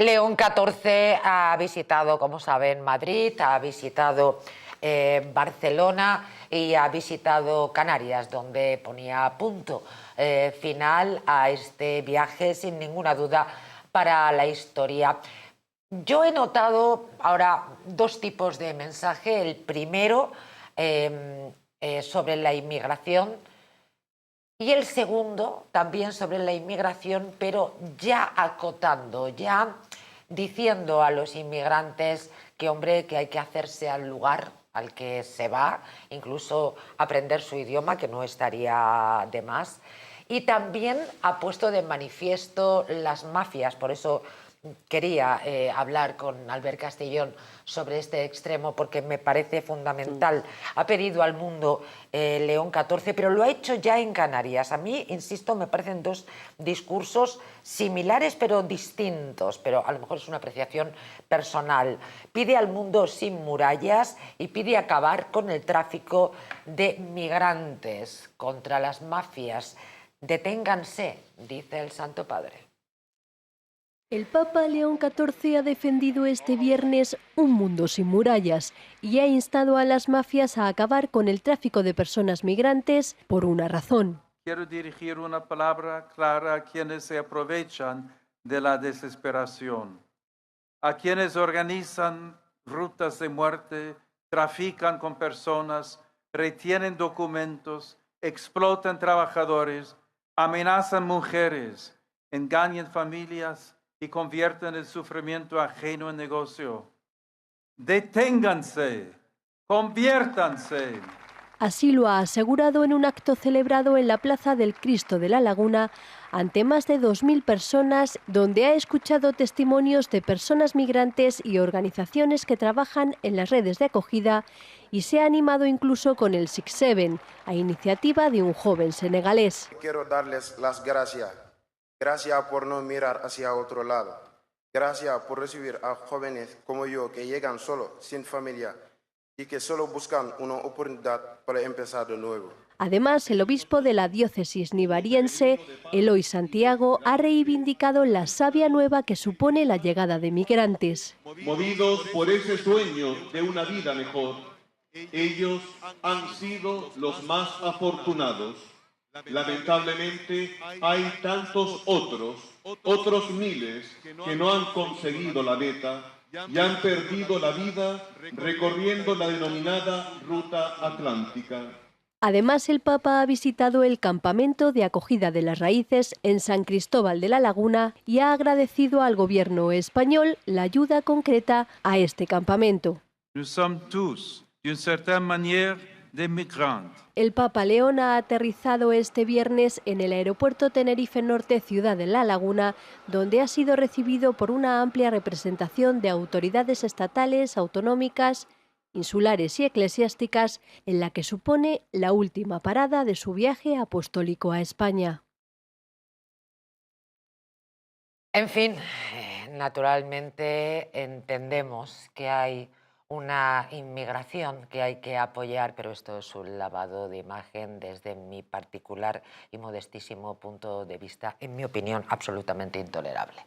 León XIV ha visitado, como saben, Madrid, ha visitado Barcelona y ha visitado Canarias, donde ponía punto final a este viaje, sin ninguna duda, para la historia. Yo he notado ahora dos tipos de mensaje. El primero, sobre la inmigración, y el segundo, también sobre la inmigración, pero ya acotando, ya diciendo a los inmigrantes que, hombre, que hay que hacerse al lugar al que se va, incluso aprender su idioma, que no estaría de más. Y también ha puesto de manifiesto las mafias, por eso quería hablar con Albert Castellón sobre este extremo, porque me parece fundamental. Ha pedido al mundo León XIV, pero lo ha hecho ya en Canarias. A mí, insisto, me parecen dos discursos similares pero distintos, pero a lo mejor es una apreciación personal. Pide al mundo sin murallas y pide acabar con el tráfico de migrantes, contra las mafias. Deténganse, dice el Santo Padre. El Papa León XIV ha defendido este viernes un mundo sin murallas y ha instado a las mafias a acabar con el tráfico de personas migrantes por una razón. Quiero dirigir una palabra clara a quienes se aprovechan de la desesperación, a quienes organizan rutas de muerte, trafican con personas, retienen documentos, explotan trabajadores, amenazan mujeres, engañan familias y convierten el sufrimiento ajeno en negocio. Deténganse, conviértanse. Así lo ha asegurado en un acto celebrado en la Plaza del Cristo de la Laguna ante más de 2000 personas, donde ha escuchado testimonios de personas migrantes y organizaciones que trabajan en las redes de acogida, y se ha animado incluso con el 6-7, a iniciativa de un joven senegalés. Quiero darles las gracias. Gracias por no mirar hacia otro lado. Gracias por recibir a jóvenes como yo que llegan solo, sin familia, y que solo buscan una oportunidad para empezar de nuevo. Además, el obispo de la diócesis nivariense, Eloy Santiago, ha reivindicado la savia nueva que supone la llegada de migrantes. Movidos por ese sueño de una vida mejor, ellos han sido los más afortunados. Lamentablemente, hay tantos otros miles que no han conseguido la meta y han perdido la vida recorriendo la denominada Ruta Atlántica. Además, el Papa ha visitado el campamento de acogida de las raíces en San Cristóbal de la Laguna y ha agradecido al gobierno español la ayuda concreta a este campamento. Nous sommes tous, d'une certaine manière, des migrants. El Papa León ha aterrizado este viernes en el aeropuerto Tenerife Norte, ciudad de La Laguna, donde ha sido recibido por una amplia representación de autoridades estatales, autonómicas, insulares y eclesiásticas, en la que supone la última parada de su viaje apostólico a España. En fin, naturalmente entendemos que hay una inmigración que hay que apoyar, pero esto es un lavado de imagen desde mi particular y modestísimo punto de vista, en mi opinión, absolutamente intolerable.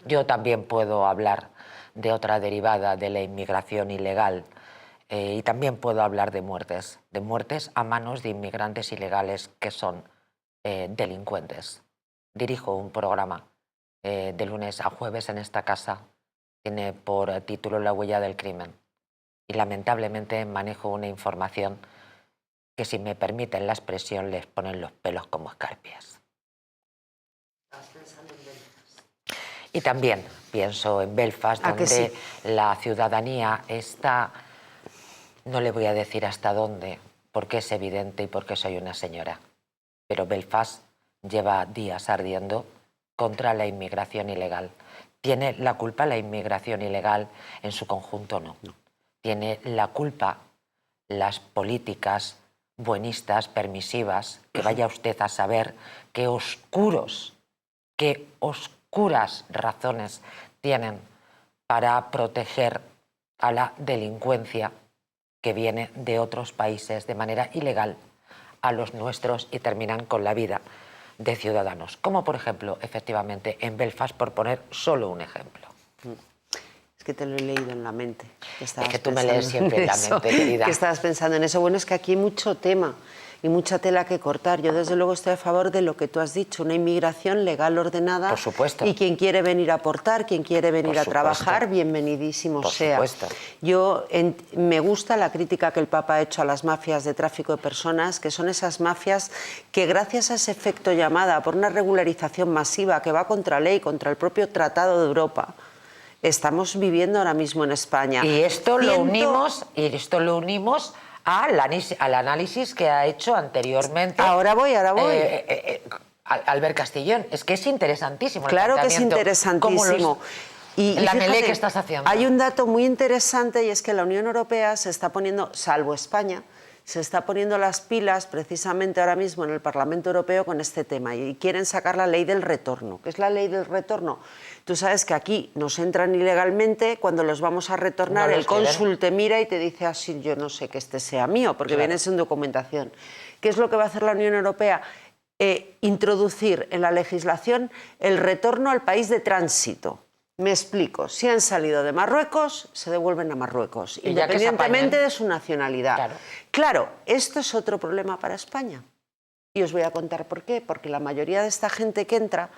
Yo también puedo hablar de otra derivada de la inmigración ilegal y también puedo hablar de muertes a manos de inmigrantes ilegales que son delincuentes. Dirijo un programa de lunes a jueves en esta casa, tiene por título La huella del crimen. Y lamentablemente manejo una información que, si me permiten la expresión, les ponen los pelos como escarpias. Y también pienso en Belfast, donde sí, la ciudadanía está, no le voy a decir hasta dónde, porque es evidente y porque soy una señora, pero Belfast lleva días ardiendo contra la inmigración ilegal. ¿Tiene la culpa la inmigración ilegal en su conjunto? No. Tiene la culpa las políticas buenistas, permisivas, que vaya usted a saber qué oscuras razones tienen para proteger a la delincuencia que viene de otros países de manera ilegal a los nuestros y terminan con la vida de ciudadanos, como por ejemplo, efectivamente, en Belfast, por poner solo un ejemplo. Es que te lo he leído en la mente. Es que tú me lees siempre en la mente, querida. Que estabas pensando en eso. Bueno, es que aquí hay mucho tema y mucha tela que cortar. Yo desde luego estoy a favor de lo que tú has dicho, una inmigración legal, ordenada. Por supuesto. Y quien quiere venir a aportar, quien quiere venir Por a supuesto. trabajar, bienvenidísimo Por sea. supuesto. Me gusta la crítica que el Papa ha hecho a las mafias de tráfico de personas, que son esas mafias que gracias a ese efecto llamada por una regularización masiva que va contra ley, contra el propio Tratado de Europa, estamos viviendo ahora mismo en España. Y esto lo unimos al análisis que ha hecho anteriormente. Ahora voy. Albert Castillón. Es que es interesantísimo. Claro que es interesantísimo. Y la fíjate, melee que estás haciendo. Hay un dato muy interesante y es que la Unión Europea se está poniendo, salvo España, se está poniendo las pilas precisamente ahora mismo en el Parlamento Europeo con este tema y quieren sacar la ley del retorno. ¿Qué es la ley del retorno? Tú sabes que aquí nos entran ilegalmente, cuando los vamos a retornar el cónsul te mira y te dice así, yo no sé que este sea mío, porque viene sin documentación. ¿Qué es lo que va a hacer la Unión Europea? Introducir en la legislación el retorno al país de tránsito. Me explico, si han salido de Marruecos, se devuelven a Marruecos, independientemente de su nacionalidad. Claro, esto es otro problema para España. Y os voy a contar por qué. Porque la mayoría de esta gente que entra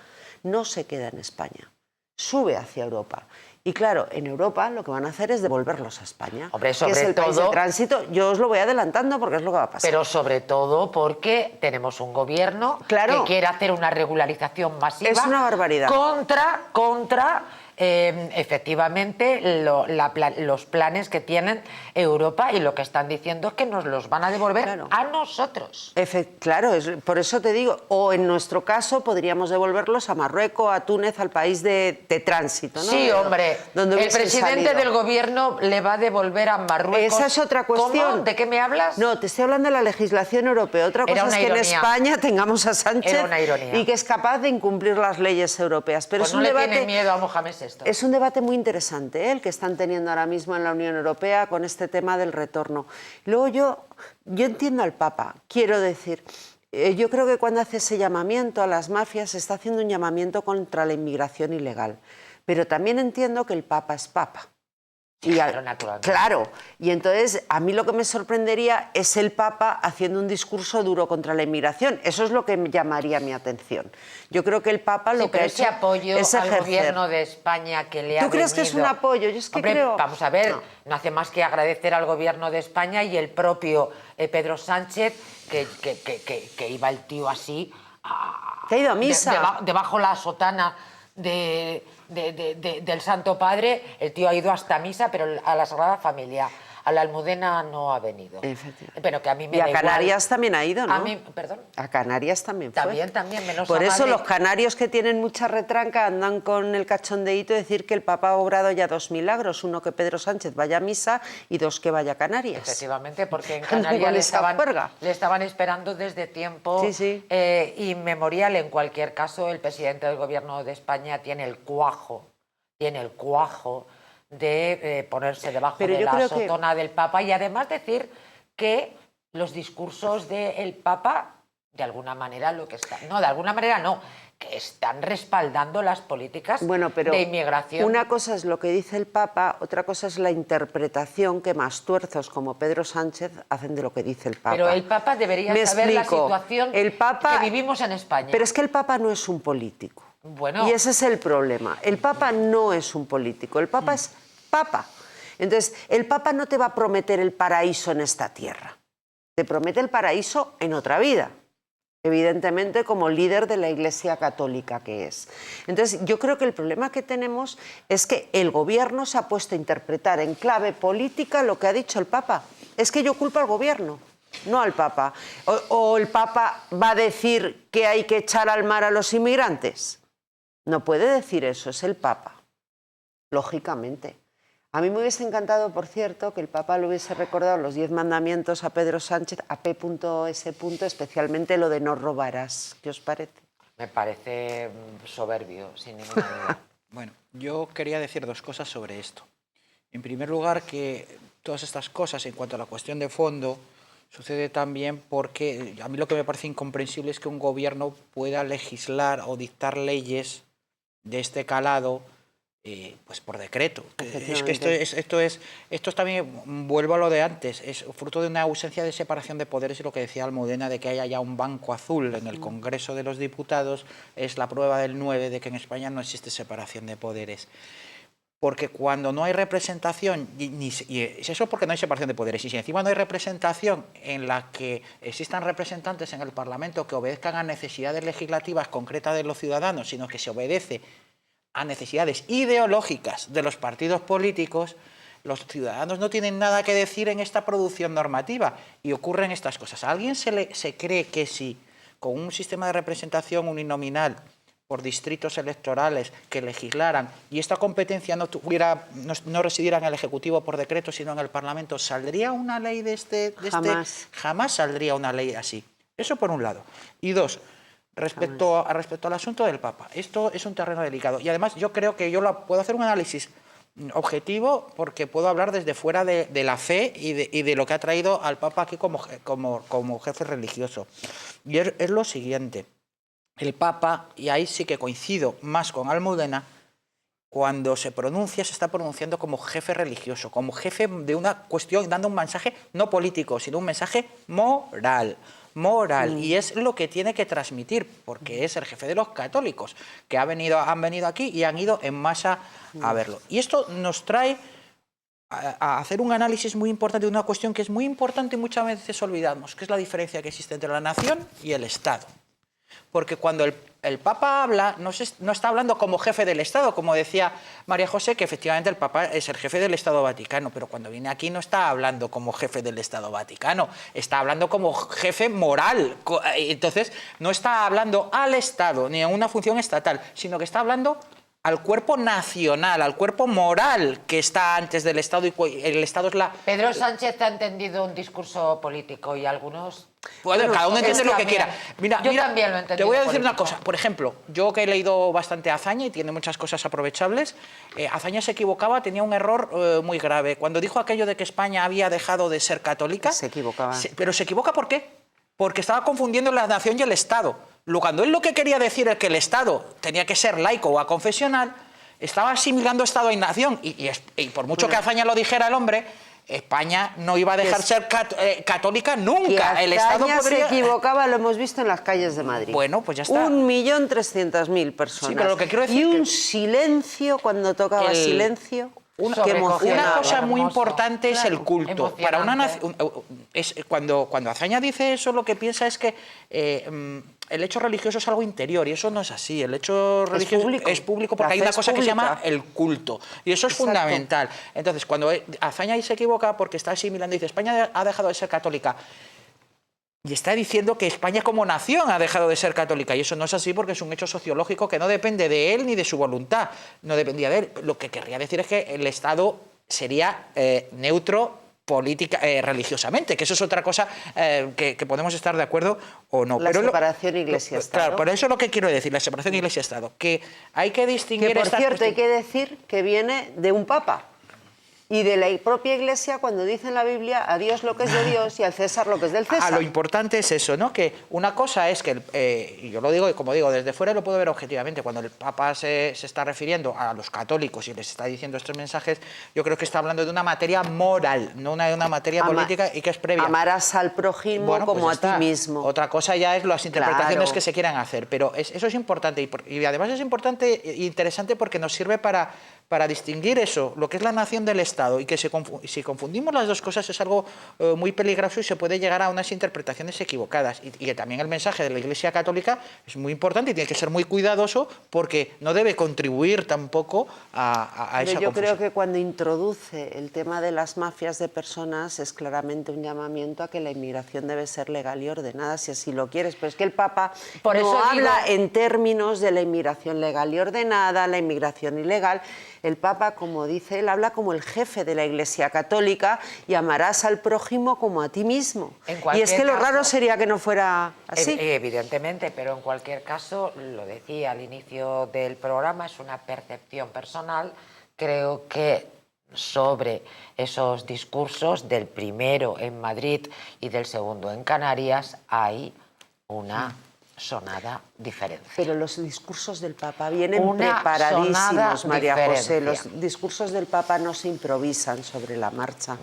no se queda en España, sube hacia Europa. Y claro, en Europa lo que van a hacer es devolverlos a España, Hombre, que es el país de tránsito. Yo os lo voy adelantando porque es lo que va a pasar. Pero sobre todo porque tenemos un gobierno que quiere hacer una regularización masiva. Es una barbaridad. Contra efectivamente los planes que tienen Europa, y lo que están diciendo es que nos los van a devolver a nosotros. Claro, por eso te digo, o en nuestro caso podríamos devolverlos a Marruecos, a Túnez, al país de tránsito, ¿no? Sí, hombre, donde el presidente del gobierno le va a devolver a Marruecos. Esa es otra cuestión. ¿Cómo? ¿De qué me hablas? No, te estoy hablando de la legislación europea. Otra cosa es que en España tengamos a Sánchez y que es capaz de incumplir las leyes europeas. Pero pues es un no debate, le tiene miedo a Mohamed VI. Es un debate muy interesante, el que están teniendo ahora mismo en la Unión Europea con este tema del retorno. Luego yo entiendo al Papa, quiero decir, yo creo que cuando hace ese llamamiento a las mafias está haciendo un llamamiento contra la inmigración ilegal. Pero también entiendo que el Papa es Papa. Claro, y entonces a mí lo que me sorprendería es el Papa haciendo un discurso duro contra la inmigración. Eso es lo que me llamaría mi atención. Yo creo que el Papa lo que ha hecho apoyo es al ejercer. gobierno de España que le ha ¿Tú crees que es un apoyo? Yo es que creo... Vamos a ver, no hace más que agradecer al gobierno de España y el propio Pedro Sánchez, que iba el tío así... Que ha ido a misa. Debajo la sotana del Santo Padre, el tío ha ido hasta misa, pero a la Sagrada Familia, a la Almudena no ha venido. Pero que a mí me y da a Canarias igual. también ha ido, ¿no? A mí, perdón. A Canarias también fue. También, menos Por eso Madrid. los canarios que tienen mucha retranca andan con el cachondeíto de decir que el Papa ha obrado ya 2 milagros. Uno, que Pedro Sánchez vaya a misa, y 2, que vaya a Canarias. Efectivamente, porque en Canarias le estaban esperando desde tiempo inmemorial. En cualquier caso, el presidente del gobierno de España tiene el cuajo de ponerse debajo de la sotana del Papa, y además decir que los discursos del Papa, de alguna manera, que están respaldando las políticas de inmigración. Una cosa es lo que dice el Papa, otra cosa es la interpretación que mastuerzos como Pedro Sánchez hacen de lo que dice el Papa. Pero el Papa debería saber la situación que vivimos en España. Pero es que el Papa no es un político. Bueno. Y ese es el problema. El Papa no es un político, el Papa es Papa. Entonces, el Papa no te va a prometer el paraíso en esta tierra. Te promete el paraíso en otra vida. Evidentemente, como líder de la Iglesia Católica que es. Entonces, yo creo que el problema que tenemos es que el gobierno se ha puesto a interpretar en clave política lo que ha dicho el Papa. Es que yo culpo al gobierno, no al Papa. O el Papa va a decir que hay que echar al mar a los inmigrantes. No puede decir eso, es el Papa, lógicamente. A mí me hubiese encantado, por cierto, que el Papa le hubiese recordado los 10 mandamientos a Pedro Sánchez, a P.S., especialmente lo de no robarás. ¿Qué os parece? Me parece soberbio, sin ninguna duda. Bueno, yo quería decir 2 cosas sobre esto. En primer lugar, que todas estas cosas, en cuanto a la cuestión de fondo, sucede también porque a mí lo que me parece incomprensible es que un gobierno pueda legislar o dictar leyes de este calado pues por decreto. Es que esto es también, vuelvo a lo de antes, es fruto de una ausencia de separación de poderes, y lo que decía Almudena, de que haya ya un banco azul en el Congreso de los Diputados, es la prueba del 9 de que en España no existe separación de poderes. Porque cuando no hay representación, y eso porque no hay separación de poderes, y si encima no hay representación en la que existan representantes en el Parlamento que obedezcan a necesidades legislativas concretas de los ciudadanos, sino que se obedece a necesidades ideológicas de los partidos políticos, los ciudadanos no tienen nada que decir en esta producción normativa, y ocurren estas cosas. ¿A alguien se cree que si con un sistema de representación uninominal por distritos electorales que legislaran y esta competencia no residiera en el Ejecutivo por decreto, sino en el Parlamento, saldría una ley Jamás saldría una ley así. Eso por un lado. Y dos, respecto al asunto del Papa, esto es un terreno delicado, y además yo creo que yo puedo hacer un análisis objetivo porque puedo hablar desde fuera de la fe y de lo que ha traído al Papa aquí como jefe religioso. Y es lo siguiente: el Papa, y ahí sí que coincido más con Almudena, cuando se está pronunciando como jefe religioso, como jefe de una cuestión, dando un mensaje no político, sino un mensaje moral. Y es lo que tiene que transmitir, porque es el jefe de los católicos, que han venido aquí y han ido en masa a verlo. Y esto nos trae a hacer un análisis muy importante de una cuestión que es muy importante y muchas veces olvidamos, que es la diferencia que existe entre la nación y el Estado. Porque cuando el Papa habla, no está hablando como jefe del Estado, como decía María José, que efectivamente el Papa es el jefe del Estado Vaticano, pero cuando viene aquí no está hablando como jefe del Estado Vaticano, está hablando como jefe moral. Entonces, no está hablando al Estado ni a una función estatal, sino que está hablando al cuerpo nacional, al cuerpo moral que está antes del Estado, y el Estado es la... Pedro Sánchez ha entendido un discurso político y algunos... Bueno, cada uno entiende lo que quiera. Yo también lo he entendido. Te voy a decir una cosa. Por ejemplo, yo que he leído bastante a Azaña y tiene muchas cosas aprovechables, Azaña se equivocaba, tenía un error muy grave. Cuando dijo aquello de que España había dejado de ser católica... Se equivocaba. Pero se equivoca, ¿por qué? Porque estaba confundiendo la nación y el Estado. Cuando él lo que quería decir es que el Estado tenía que ser laico o aconfesional, estaba asimilando Estado y nación. Y por mucho que Azaña lo dijera el hombre, España no iba a dejar ser católica nunca. El Estado se equivocaba, lo hemos visto en las calles de Madrid. Bueno, pues ya está. 1.300.000 personas. Sí, pero lo que quiero decir y un silencio, cuando tocaba silencio... Una cosa muy importante es el culto. Para una nación, cuando Azaña dice eso, lo que piensa es que el hecho religioso es algo interior, y eso no es así. El hecho religioso es público porque hay una cosa que se llama el culto, y eso es fundamental. Entonces, cuando Azaña ahí se equivoca porque está asimilando y dice España ha dejado de ser católica, y está diciendo que España como nación ha dejado de ser católica, y eso no es así porque es un hecho sociológico que no depende de él ni de su voluntad, no dependía de él. Lo que querría decir es que el Estado sería neutro religiosamente, que eso es otra cosa que podemos estar de acuerdo o no. La separación Iglesia-Estado. Claro, por eso es lo que quiero decir, la separación Iglesia-Estado, que hay que distinguir... Que, por cierto, hay que decir que viene de un Papa. Y de la propia Iglesia, cuando dice en la Biblia a Dios lo que es de Dios y al César lo que es del César. Lo importante es eso, ¿no? Que una cosa es que, y yo lo digo, y como digo, desde fuera lo puedo ver objetivamente, cuando el Papa se está refiriendo a los católicos y les está diciendo estos mensajes, yo creo que está hablando de una materia moral, no de una materia política, y que es previa. Amarás al prójimo como a ti mismo. Otra cosa ya es las interpretaciones que se quieran hacer, pero eso es importante, y además es importante e interesante porque nos sirve para distinguir eso, lo que es la nación del Estado, y que si confundimos las dos cosas es algo muy peligroso y se puede llegar a unas interpretaciones equivocadas. Y que también el mensaje de la Iglesia Católica es muy importante y tiene que ser muy cuidadoso porque no debe contribuir tampoco a esa confusión. Yo creo que cuando introduce el tema de las mafias de personas es claramente un llamamiento a que la inmigración debe ser legal y ordenada, si así lo quieres. Pero es que el Papa no habla en términos de la inmigración legal y ordenada, la inmigración ilegal. El Papa, como dice él, habla como el jefe de la Iglesia Católica y amarás al prójimo como a ti mismo. Y es que lo raro sería que no fuera así. Evidentemente, pero en cualquier caso, lo decía al inicio del programa, es una percepción personal. Creo que sobre esos discursos del primero en Madrid y del segundo en Canarias hay una sonada diferencia. Pero los discursos del Papa vienen Una preparadísimos, sonada María José. diferencia. Los discursos del Papa no se improvisan sobre la marcha,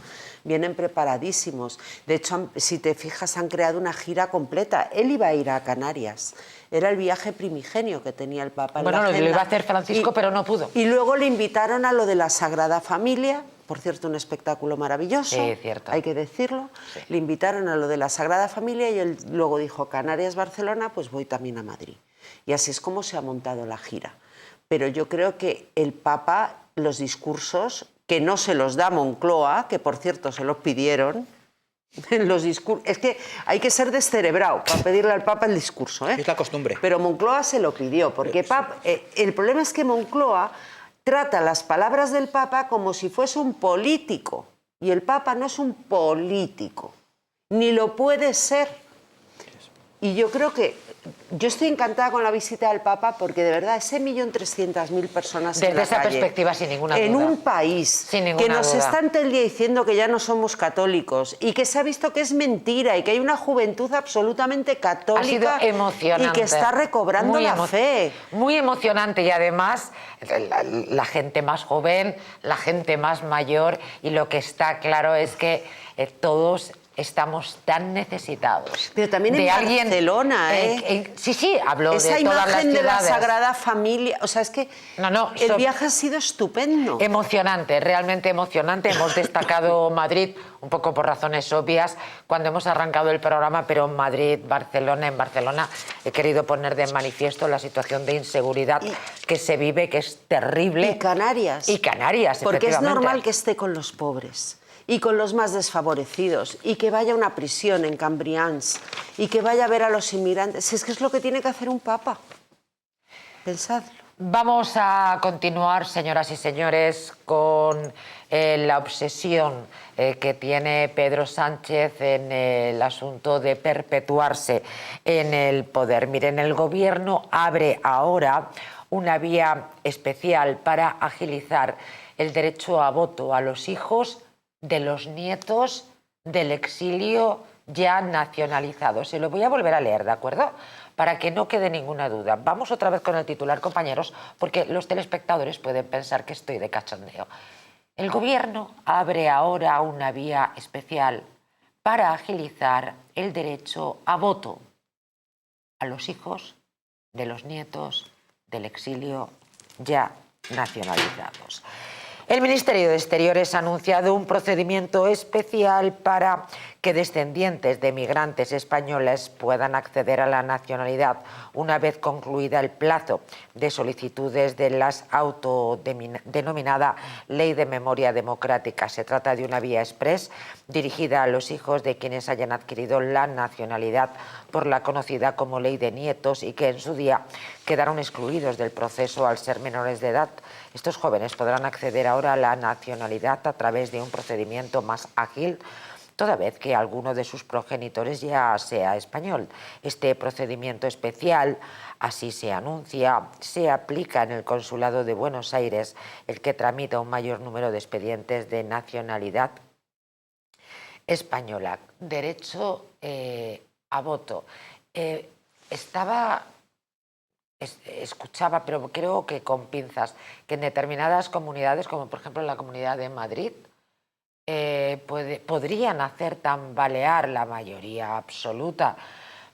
vienen preparadísimos. De hecho, si te fijas, han creado una gira completa. Él iba a ir a Canarias. Era el viaje primigenio que tenía el Papa en la agenda. Lo iba a hacer Francisco, pero no pudo. Y luego le invitaron a lo de la Sagrada Familia, por cierto, un espectáculo maravilloso, Sí, cierto. hay que decirlo. Sí. Le invitaron a lo de la Sagrada Familia y él luego dijo, Canarias-Barcelona, pues voy también a Madrid. Y así es como se ha montado la gira. Pero yo creo que el Papa, los discursos, que no se los da Moncloa, que por cierto se los pidieron, los discursos, es que hay que ser descerebrado para pedirle al Papa el discurso, ¿eh? Es la costumbre. Pero Moncloa se lo pidió, porque el problema es que Moncloa trata las palabras del Papa como si fuese un político, y el Papa no es un político, ni lo puede ser. Y yo creo que yo estoy encantada con la visita del Papa porque de verdad ese 1.300.000 personas Desde en la esa calle, perspectiva, sin ninguna en duda. un país Sin ninguna que nos duda. está todo el día diciendo que ya no somos católicos y que se ha visto que es mentira y que hay una juventud absolutamente católica Ha sido emocionante. y que está recobrando Muy la fe. Muy emocionante y además la gente más joven, la gente más mayor, y lo que está claro es que todos estamos tan necesitados. Pero también en Barcelona, sí, hablo esa de todas las imagen de la ciudades. Sagrada Familia, o sea, es que el viaje ha sido estupendo. Emocionante, realmente emocionante. Hemos destacado Madrid un poco por razones obvias cuando hemos arrancado el programa, pero Madrid, Barcelona, en Barcelona he querido poner de manifiesto la situación de inseguridad que se vive, que es terrible. Y Canarias. Y Canarias, porque es efectivamente. normal que esté con los pobres y con los más desfavorecidos, y que vaya a una prisión en Cambrians, y que vaya a ver a los inmigrantes. Es que es lo que tiene que hacer un papa. Pensadlo. Vamos a continuar, señoras y señores, con la obsesión que tiene Pedro Sánchez en el asunto de perpetuarse en el poder. Miren, el Gobierno abre ahora una vía especial para agilizar el derecho a voto a los hijos de los nietos del exilio ya nacionalizados. Se lo voy a volver a leer, ¿de acuerdo? Para que no quede ninguna duda. Vamos otra vez con el titular, compañeros, porque los telespectadores pueden pensar que estoy de cachondeo. El Gobierno abre ahora una vía especial para agilizar el derecho a voto a los hijos de los nietos del exilio ya nacionalizados. El Ministerio de Exteriores ha anunciado un procedimiento especial para que descendientes de migrantes españoles puedan acceder a la nacionalidad una vez concluida el plazo de solicitudes de la autodenominada Ley de Memoria Democrática. Se trata de una vía exprés dirigida a los hijos de quienes hayan adquirido la nacionalidad por la conocida como Ley de Nietos y que en su día quedaron excluidos del proceso al ser menores de edad. Estos jóvenes podrán acceder ahora a la nacionalidad a través de un procedimiento más ágil, toda vez que alguno de sus progenitores ya sea español. Este procedimiento especial, así se anuncia, se aplica en el Consulado de Buenos Aires, el que tramita un mayor número de expedientes de nacionalidad española. Derecho a voto. Escuchaba, pero creo que con pinzas, que en determinadas comunidades, como por ejemplo en la Comunidad de Madrid, podrían hacer tambalear la mayoría absoluta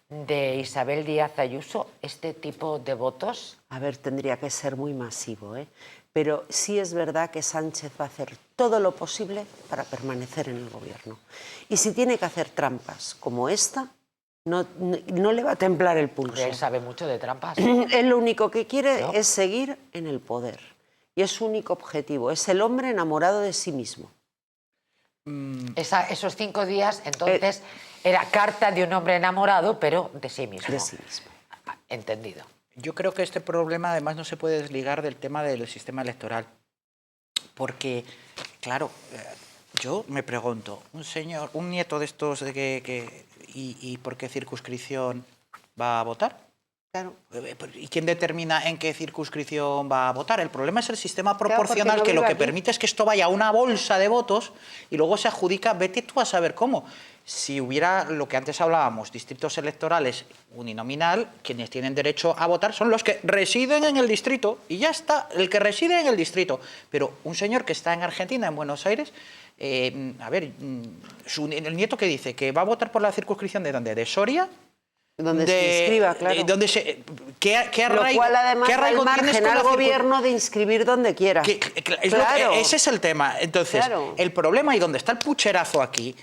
de Isabel Díaz Ayuso este tipo de votos. A ver, tendría que ser muy masivo, ¿eh? Pero sí es verdad que Sánchez va a hacer todo lo posible para permanecer en el Gobierno. Y si tiene que hacer trampas como esta, no le va a temblar el pulso. Él sabe mucho de trampas. Él lo único que quiere es seguir en el poder. Y es su único objetivo. Es el hombre enamorado de sí mismo. Esos 5 días, entonces, era carta de un hombre enamorado, pero de sí mismo. De sí mismo. Entendido. Yo creo que este problema además no se puede desligar del tema del sistema electoral. Porque, claro, yo me pregunto, un nieto de estos ¿y por qué circunscripción va a votar? Claro. ¿Y quién determina en qué circunscripción va a votar? El problema es el sistema proporcional, no que lo vive que aquí. permite es que esto vaya a una bolsa de votos y luego se adjudica, vete tú a saber cómo. Si hubiera lo que antes hablábamos, distritos electorales uninominal, quienes tienen derecho a votar son los que residen en el distrito y ya está, el que reside en el distrito. Pero un señor que está en Argentina, en Buenos Aires, a ver, el nieto que dice que va a votar por la circunscripción ¿de dónde? ¿De Soria? Donde se inscriba, claro. ¿Qué Lo arraigo, cual además qué da el arraigo tienes margen con la al gobierno de inscribir donde quiera. Claro. Ese es el tema. Entonces, Claro. el problema y donde está el pucherazo aquí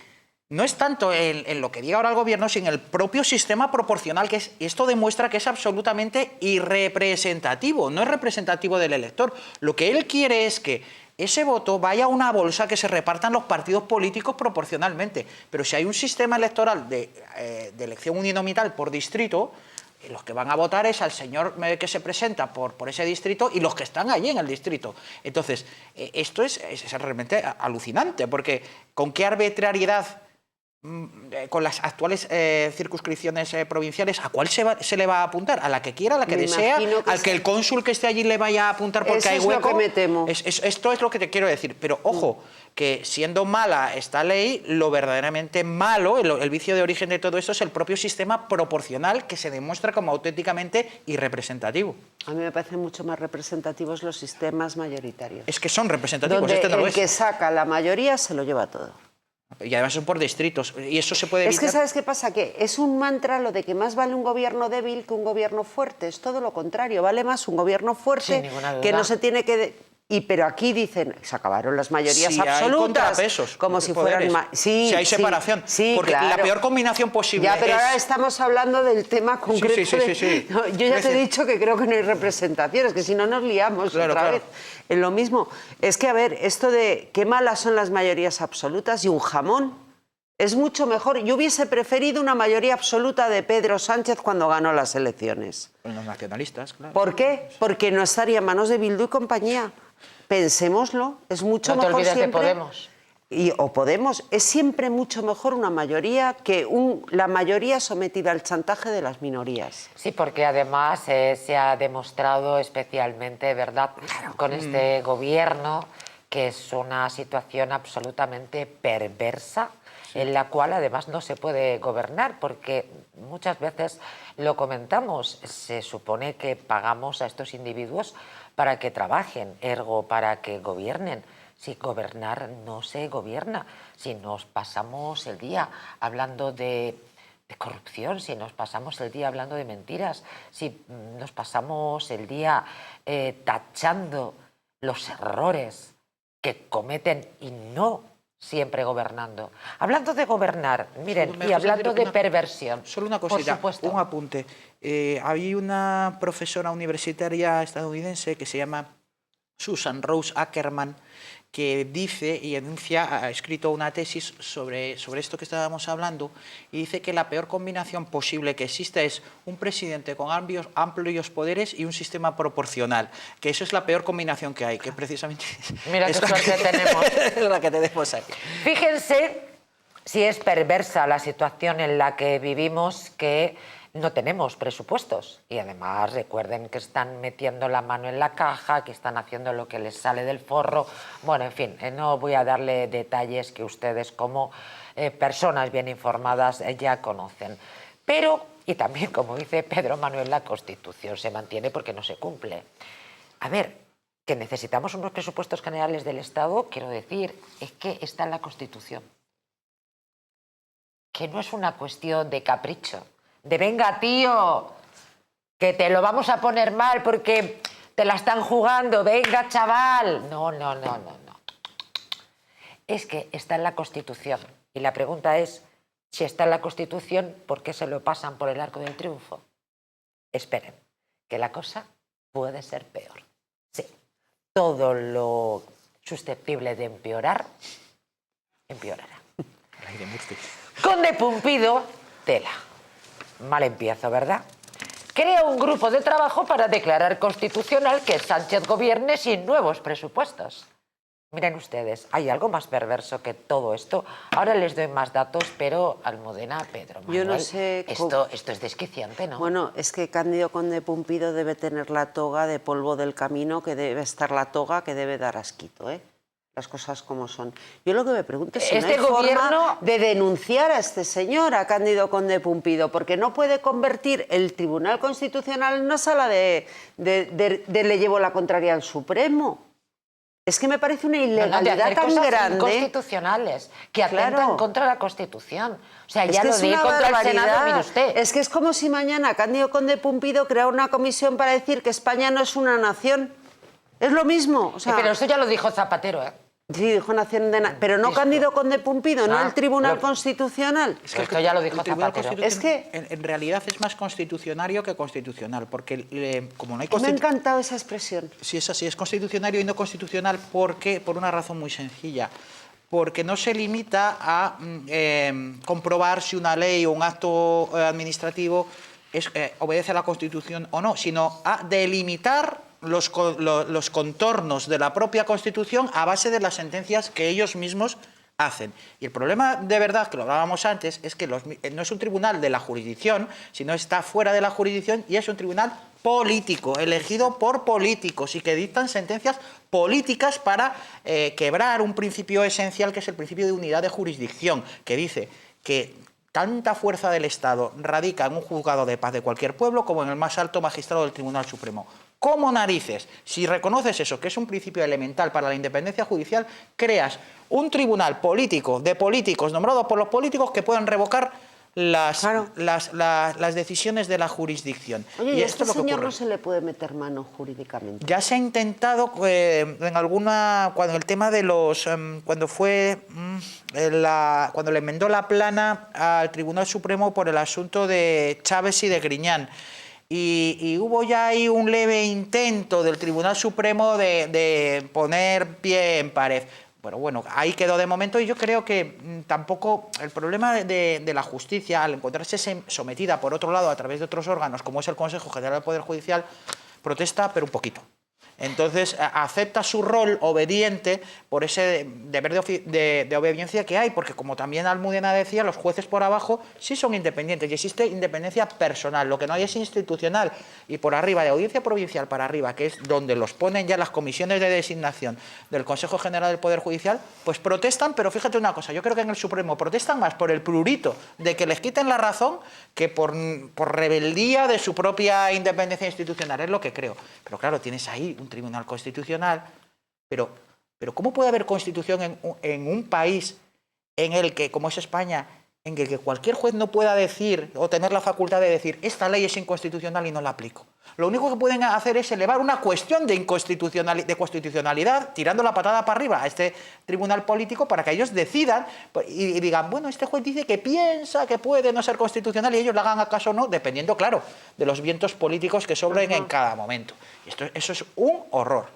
no es tanto en lo que diga ahora el gobierno, sino en el propio sistema proporcional, que es, esto demuestra que es absolutamente irrepresentativo, no es representativo del elector. Lo que él quiere es que ese voto vaya a una bolsa que se repartan los partidos políticos proporcionalmente. Pero si hay un sistema electoral de elección uninominal por distrito, los que van a votar es al señor que se presenta por ese distrito y los que están allí en el distrito. Entonces, esto es realmente alucinante, porque ¿con qué arbitrariedad, con las actuales circunscripciones provinciales, a cuál se le va a apuntar? ¿A la que quiera, a la que desea, al que el cónsul que esté allí le vaya a apuntar porque hay hueco? Eso es lo que me temo. Esto es lo que te quiero decir, pero ojo, que siendo mala esta ley, lo verdaderamente malo, el vicio de origen de todo esto es el propio sistema proporcional, que se demuestra como auténticamente irrepresentativo. A mí me parecen mucho más representativos los sistemas mayoritarios. Es que son representativos, Donde este no lo el es. que saca la mayoría se lo lleva todo. Y además son por distritos, y eso se puede evitar. Es que, ¿sabes qué pasa? Que es un mantra lo de que más vale un gobierno débil que un gobierno fuerte. Es todo lo contrario, vale más un gobierno fuerte que no se tiene que... Pero aquí dicen, se acabaron las mayorías si absolutas. Hay contrapesos, como si poderes, fueran... si hay separación. Sí, porque claro. la peor combinación posible Ya, pero es... ahora estamos hablando del tema concreto. Sí. No, yo ya te he dicho que creo que no hay representaciones, que si no nos liamos otra vez. En lo mismo. Es que, a ver, esto de qué malas son las mayorías absolutas y un jamón es mucho mejor. Yo hubiese preferido una mayoría absoluta de Pedro Sánchez cuando ganó las elecciones. Los nacionalistas, claro. ¿Por qué? Porque no estaría en manos de Bildu y compañía. Pensémoslo, es mucho mejor No te olvides siempre... de Podemos. O Podemos, es siempre mucho mejor una mayoría que la mayoría sometida al chantaje de las minorías. Sí, porque además se ha demostrado especialmente, ¿verdad?, con este gobierno, que es una situación absolutamente perversa, en la cual además no se puede gobernar, porque muchas veces lo comentamos, se supone que pagamos a estos individuos para que trabajen, ergo para que gobiernen. Si gobernar no se gobierna, si nos pasamos el día hablando de corrupción, si nos pasamos el día hablando de mentiras, si nos pasamos el día tachando los errores que cometen y no siempre gobernando. Hablando de gobernar, miren, y hablando de perversión. Solo una cosita, por supuesto. un apunte. Hay una profesora universitaria estadounidense que se llama Susan Rose Ackerman, que dice y enuncia, ha escrito una tesis sobre esto que estábamos hablando, y dice que la peor combinación posible que existe es un presidente con amplios poderes y un sistema proporcional, que eso es la peor combinación que hay, que precisamente Mira qué suerte tenemos. es la que tenemos aquí. Fíjense si es perversa la situación en la que vivimos, que no tenemos presupuestos y además recuerden que están metiendo la mano en la caja, que están haciendo lo que les sale del forro. Bueno, en fin, no voy a darle detalles que ustedes como personas bien informadas ya conocen. Pero, y también como dice Pedro Manuel, la Constitución se mantiene porque no se cumple. A ver, que necesitamos unos presupuestos generales del Estado, quiero decir, es que está en la Constitución. Que no es una cuestión de capricho. De venga, tío, que te lo vamos a poner mal porque te la están jugando, venga, chaval. No. Es que está en la Constitución. Y la pregunta es, si está en la Constitución, ¿por qué se lo pasan por el arco del triunfo? Esperen, que la cosa puede ser peor. Sí, todo lo susceptible de empeorar, empeorará. Conde Pumpido, tela. Mal empiezo, ¿verdad? Crea un grupo de trabajo para declarar constitucional que Sánchez gobierne sin nuevos presupuestos. Miren ustedes, hay algo más perverso que todo esto. Ahora les doy más datos, pero Almudena, Pedro Manuel, Yo no sé esto es desquiciante, ¿no? Bueno, es que Cándido Conde Pumpido debe tener la toga de polvo del camino, que debe estar la toga que debe dar asquito, ¿eh? Las cosas como son. Yo lo que me pregunto es si no hay forma de denunciar a este señor, a Cándido Conde Pumpido, porque no puede convertir el Tribunal Constitucional en una sala de le llevo la contraria al Supremo. Es que me parece una ilegalidad tan grande. Inconstitucionales, que atentan contra la Constitución. O sea, ya lo di contra el Senado, mire usted. Es que es como si mañana Cándido Conde Pumpido crea una comisión para decir que España no es una nación. Es lo mismo. O sea, pero eso ya lo dijo Zapatero, ¿eh? Sí, dijo nación de... Pero no Cándido Conde Pumpido, no el Tribunal Constitucional. Es que esto ya lo dijo Zapatero. Es que en realidad es más constitucionario que constitucional, porque como no hay Me ha encantado esa expresión. Sí, es así, es constitucionario y no constitucional porque, por una razón muy sencilla. Porque no se limita a comprobar si una ley o un acto administrativo obedece a la Constitución o no, sino a delimitar los contornos de la propia Constitución a base de las sentencias que ellos mismos hacen. Y el problema de verdad, que lo hablábamos antes, es que no es un tribunal de la jurisdicción, sino está fuera de la jurisdicción y es un tribunal político, elegido por políticos y que dictan sentencias políticas para quebrar un principio esencial que es el principio de unidad de jurisdicción, que dice que tanta fuerza del Estado radica en un juzgado de paz de cualquier pueblo como en el más alto magistrado del Tribunal Supremo. ¿Cómo narices? Si reconoces eso, que es un principio elemental para la independencia judicial, creas un tribunal político de políticos nombrados por los políticos que puedan revocar las decisiones de la jurisdicción. Oye, ¿y a este señor no se le puede meter mano jurídicamente? Ya se ha intentado en alguna... Cuando el tema de los... cuando le enmendó la plana al Tribunal Supremo por el asunto de Chávez y de Griñán. Y hubo ya ahí un leve intento del Tribunal Supremo de poner pie en pared. Bueno, ahí quedó de momento y yo creo que tampoco el problema de la justicia, al encontrarse sometida por otro lado a través de otros órganos, como es el Consejo General del Poder Judicial, protesta, pero un poquito. Entonces acepta su rol obediente por ese deber de obediencia que hay, porque como también Almudena decía, los jueces por abajo sí son independientes y existe independencia personal, lo que no hay es institucional. Y por arriba, de audiencia provincial para arriba, que es donde los ponen ya las comisiones de designación del Consejo General del Poder Judicial, pues protestan, pero fíjate una cosa, yo creo que en el Supremo protestan más por el prurito de que les quiten la razón que por rebeldía de su propia independencia institucional, es lo que creo. Pero claro, tienes ahí un Tribunal Constitucional, pero ¿cómo puede haber constitución en un país en el que, como es España, en el que cualquier juez no pueda decir o tener la facultad de decir esta ley es inconstitucional y no la aplico? Lo único que pueden hacer es elevar una cuestión de constitucionalidad, tirando la patada para arriba a este tribunal político para que ellos decidan y digan, bueno, este juez dice que piensa que puede no ser constitucional y ellos le hagan acaso o no, dependiendo, claro, de los vientos políticos que sobren en cada momento. Eso es un horror.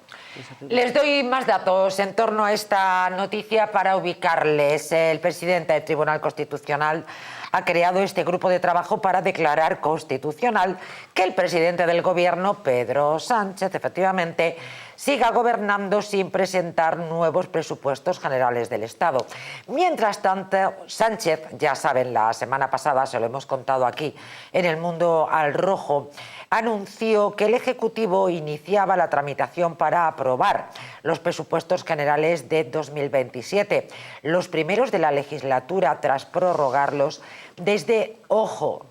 Les doy más datos en torno a esta noticia para ubicarles. El presidente del Tribunal Constitucional ha creado este grupo de trabajo para declarar constitucional que el presidente del Gobierno, Pedro Sánchez, efectivamente, siga gobernando sin presentar nuevos presupuestos generales del Estado. Mientras tanto, Sánchez, ya saben, la semana pasada, se lo hemos contado aquí en El Mundo al Rojo, anunció que el Ejecutivo iniciaba la tramitación para aprobar los presupuestos generales de 2027, los primeros de la legislatura tras prorrogarlos desde, ojo,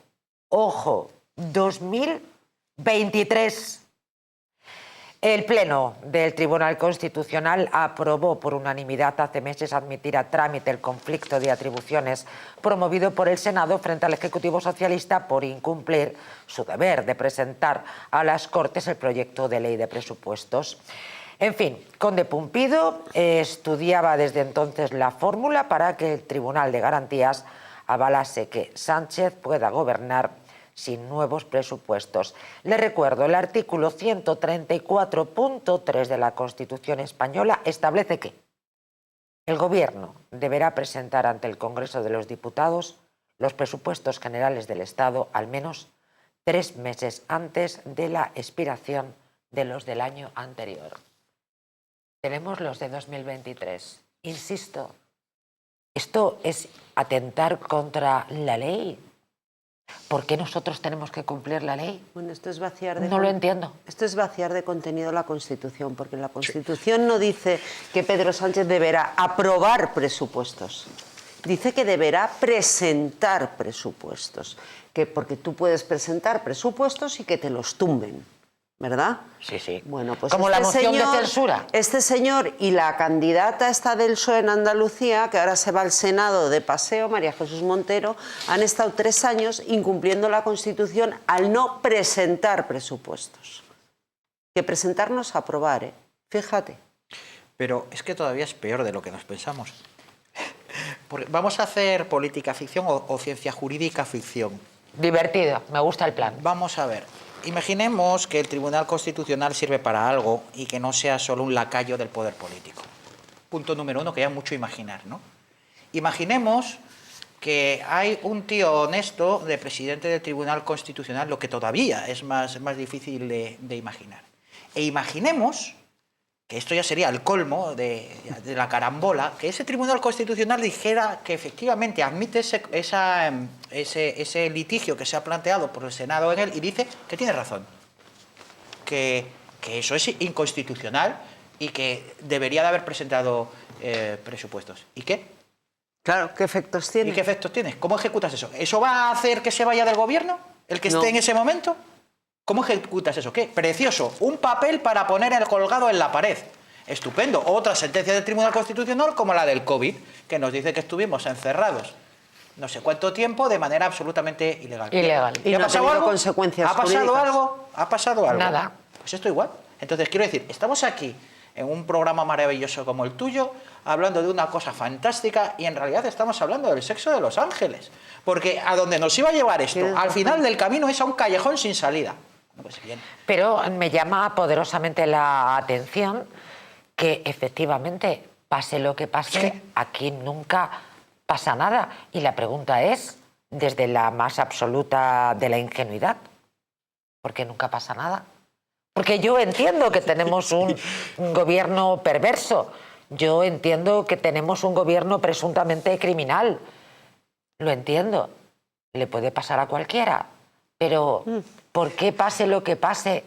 2023. El Pleno del Tribunal Constitucional aprobó por unanimidad hace meses admitir a trámite el conflicto de atribuciones promovido por el Senado frente al Ejecutivo Socialista por incumplir su deber de presentar a las Cortes el proyecto de ley de presupuestos. En fin, Conde Pumpido estudiaba desde entonces la fórmula para que el Tribunal de Garantías avalase que Sánchez pueda gobernar sin nuevos presupuestos. Les recuerdo, el artículo 134.3 de la Constitución española establece que el Gobierno deberá presentar ante el Congreso de los Diputados los presupuestos generales del Estado al menos 3 meses antes de la expiración de los del año anterior. tenemos los de 2023. Insisto, esto es atentar contra la ley. ¿Por qué nosotros tenemos que cumplir la ley? Bueno, esto es vaciar de... No lo entiendo. Esto es vaciar de contenido la Constitución, porque la Constitución no dice que Pedro Sánchez deberá aprobar presupuestos. Dice que deberá presentar presupuestos. Porque tú puedes presentar presupuestos y que te los tumben, ¿verdad? Sí, sí. Bueno, pues como la moción de censura. Este señor y la candidata esta del PSOE en Andalucía, que ahora se va al Senado de paseo, María Jesús Montero, han estado 3 años incumpliendo la Constitución al no presentar presupuestos. Que presentarnos a aprobar, ¿eh? Fíjate. Pero es que todavía es peor de lo que nos pensamos. Porque ¿vamos a hacer política ficción o ciencia jurídica ficción? Divertido, me gusta el plan. Vamos a ver. Imaginemos que el Tribunal Constitucional sirve para algo y que no sea solo un lacayo del poder político. Punto número 1, que ya es mucho imaginar, ¿no? Imaginemos que hay un tío honesto de presidente del Tribunal Constitucional, lo que todavía es más difícil de imaginar. E imaginemos, que esto ya sería el colmo de la carambola, que ese Tribunal Constitucional dijera que efectivamente admite ese litigio que se ha planteado por el Senado en él y dice que tiene razón, que eso es inconstitucional y que debería de haber presentado presupuestos. ¿Y qué? Claro, ¿qué efectos tiene? ¿Y qué efectos tiene? ¿Cómo ejecutas eso? ¿Eso va a hacer que se vaya del gobierno? ¿El que esté en ese momento? ¿Cómo ejecutas eso? ¿Qué? Precioso. Un papel para poner el colgado en la pared. Estupendo. Otra sentencia del Tribunal Constitucional como la del COVID, que nos dice que estuvimos encerrados no sé cuánto tiempo de manera absolutamente ilegal. Ilegal. ¿Y ha no ha pasado tenido algo? consecuencias ¿Ha pasado jurídicas? algo? ¿Ha pasado algo? Nada. Pues esto igual. Entonces, quiero decir, estamos aquí en un programa maravilloso como el tuyo, hablando de una cosa fantástica y en realidad estamos hablando del sexo de los ángeles. Porque a donde nos iba a llevar esto, al final del camino, es a un callejón sin salida. Pues bien. Pero me llama poderosamente la atención que efectivamente, pase lo que pase, aquí nunca pasa nada. Y la pregunta es, desde la más absoluta de la ingenuidad, ¿por qué nunca pasa nada? Porque yo entiendo que tenemos un gobierno perverso, yo entiendo que tenemos un gobierno presuntamente criminal, lo entiendo, le puede pasar a cualquiera, pero ¿por qué pase lo que pase,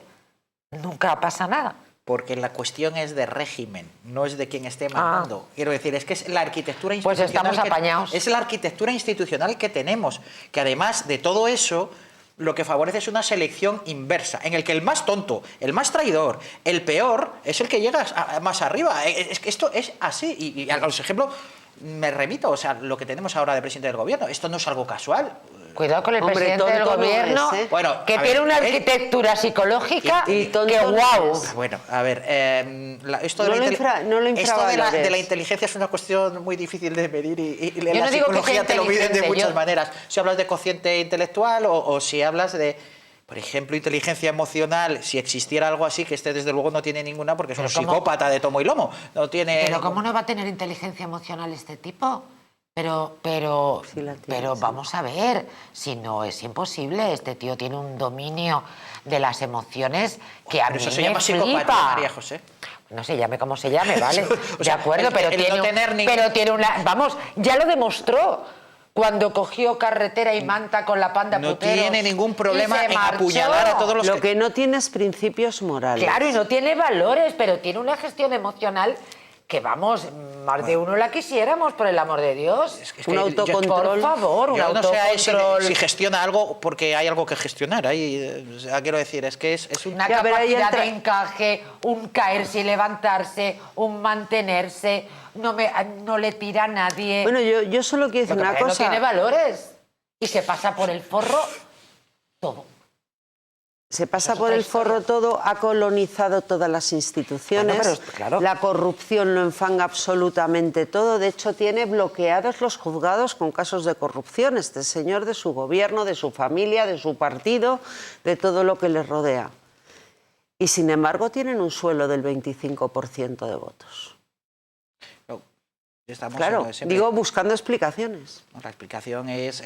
nunca pasa nada? Porque la cuestión es de régimen, no es de quien esté mandando. Quiero decir, es que es la arquitectura Pues institucional. estamos apañados. Es la arquitectura institucional que tenemos, que además de todo eso, lo que favorece es una selección inversa, en el que el más tonto, el más traidor, el peor, es el que llega más arriba. Es que esto es así. Y a los ejemplos me remito, o sea, lo que tenemos ahora de presidente del gobierno, esto no es algo casual. Cuidado con el Hombre, presidente del tonto no gobierno, es, ¿eh? Bueno, que a tiene ver, una arquitectura psicológica y tonto que no guau. es. Bueno, a ver, esto de No la lo esto de la infravalores. inteligencia es una cuestión muy difícil de medir y Yo la no digo que psicología sea te lo miden de inteligente, muchas yo- maneras. Si hablas de cociente intelectual o si hablas de, por ejemplo, inteligencia emocional, si existiera algo así, que este desde luego no tiene ninguna porque es un Pero ¿cómo? psicópata de tomo y lomo. No tiene... Pero ¿cómo no va a tener inteligencia emocional este tipo? Pero Sí la tiene, sí. vamos a ver, si no es imposible, este tío tiene un dominio de las emociones que a Pero mí eso se me llama psicopatía, flipa. María José. No se llame como se llame, ¿vale? O De sea, acuerdo, pero el tiene, no tener ningún- pero tiene una... Vamos, ya lo demostró cuando cogió carretera y manta con la panda No puteros tiene ningún y problema se en marchó. apuñalar a todos los Lo que no tiene es principios morales. Claro, y no tiene valores, pero tiene una gestión emocional que, vamos, más de uno la quisiéramos, por el amor de Dios. Es que Un autocontrol. Por favor, un Yo no sé autocontrol. si gestiona algo porque hay algo que gestionar. Ahí, o sea, quiero decir, es que es un... Una Ya, pero ahí capacidad entra- de encaje, un caerse y levantarse, un mantenerse, no le tira a nadie. Bueno, yo solo quiero decir Lo que una pasa es que cosa. no tiene valores y se pasa por el forro todo. Se pasa Es por otra el historia. forro todo, ha colonizado todas las instituciones, Bueno, pero, claro. la corrupción lo enfanga absolutamente todo, de hecho tiene bloqueados los juzgados con casos de corrupción, este señor, de su gobierno, de su familia, de su partido, de todo lo que les rodea. Y sin embargo tienen un suelo del 25% de votos. Claro, digo, buscando explicaciones. La explicación es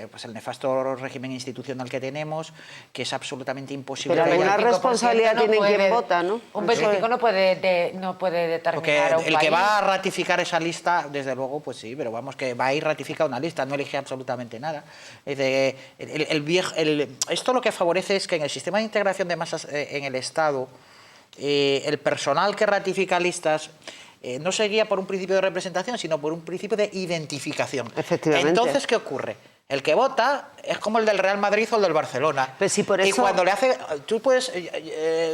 pues el nefasto régimen institucional que tenemos, que es absolutamente imposible. Pero alguna El 25% responsabilidad no tiene puede- quien vota, ¿no? Un 25 no puede determinar Porque a un el país. que va a ratificar esa lista, desde luego, pues sí, pero vamos, que va a ir ratifica una lista, no elige absolutamente nada. Es de, esto lo que favorece es que en el sistema de integración de masas en el Estado, el personal que ratifica listas no se guía por un principio de representación, sino por un principio de identificación. Efectivamente. Entonces, ¿qué ocurre? El que vota es como el del Real Madrid o el del Barcelona. Pues sí, por Y eso... cuando le hace... Tú puedes...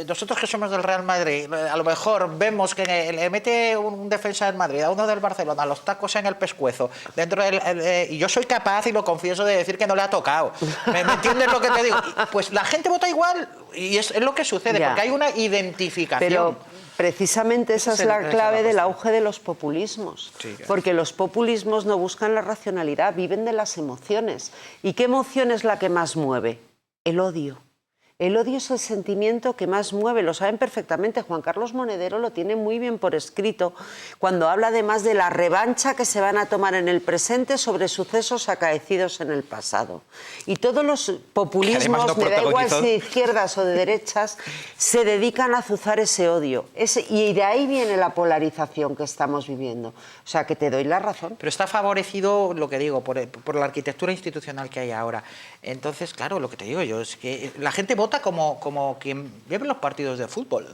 nosotros que somos del Real Madrid, a lo mejor vemos que le mete un defensa del Madrid a uno del Barcelona los tacos en el pescuezo, dentro del... y yo soy capaz, y lo confieso, de decir que no le ha tocado. ¿Me entiendes lo que te digo? Pues la gente vota igual, y es lo que sucede, Ya. porque hay una identificación. Pero precisamente esa es la clave del auge de los populismos, Sí, claro. porque los populismos no buscan la racionalidad, viven de las emociones. ¿Y qué emoción es la que más mueve? El odio. El odio es el sentimiento que más mueve, lo saben perfectamente. Juan Carlos Monedero lo tiene muy bien por escrito cuando habla además de la revancha que se van a tomar en el presente sobre sucesos acaecidos en el pasado. Y todos los populismos, me da igual si de izquierdas o de derechas, se dedican a azuzar ese odio. Y de ahí viene la polarización que estamos viviendo. O sea, que te doy la razón. Pero está favorecido, lo que digo, por la arquitectura institucional que hay ahora. Entonces, claro, lo que te digo yo es que la gente vota como quien ve los partidos de fútbol.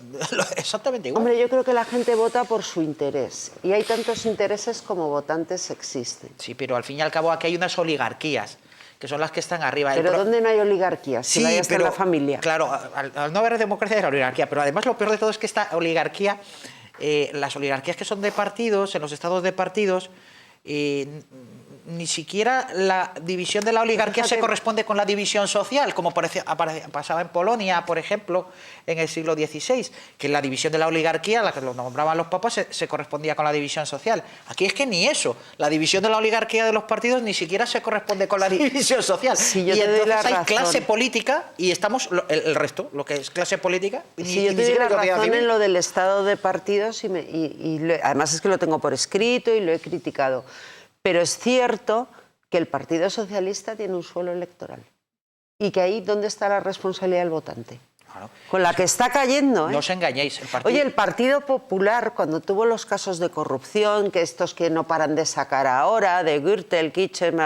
Exactamente igual. Hombre, yo creo que la gente vota por su interés. Y hay tantos intereses como votantes existen. Sí, pero al fin y al cabo aquí hay unas oligarquías, que son las que están arriba. Pero ¿dónde no hay oligarquía? Si vaya hasta la familia. Claro, al no haber democracia hay la oligarquía, pero además lo peor de todo es que esta oligarquía, las oligarquías que son de partidos, en los estados de partidos, ni siquiera la división de la oligarquía se corresponde con la división social, como pasaba en Polonia, por ejemplo, en el siglo XVI, que la división de la oligarquía, la que lo nombraban los papas, se correspondía con la división social. Aquí es que ni eso, la división de la oligarquía de los partidos ni siquiera se corresponde con la división social. Sí, yo y te doy entonces la hay razón. clase política y estamos el resto, lo que es clase política. Sí, yo te doy la razón en lo del estado de partidos además es que lo tengo por escrito y lo he criticado. Pero es cierto que el Partido Socialista tiene un suelo electoral y que ahí, ¿dónde está la responsabilidad del votante? Claro. Con la que está cayendo, ¿eh? No os engañéis. Oye, el Partido Popular, cuando tuvo los casos de corrupción, que estos que no paran de sacar ahora, de Gürtel, Kitchen,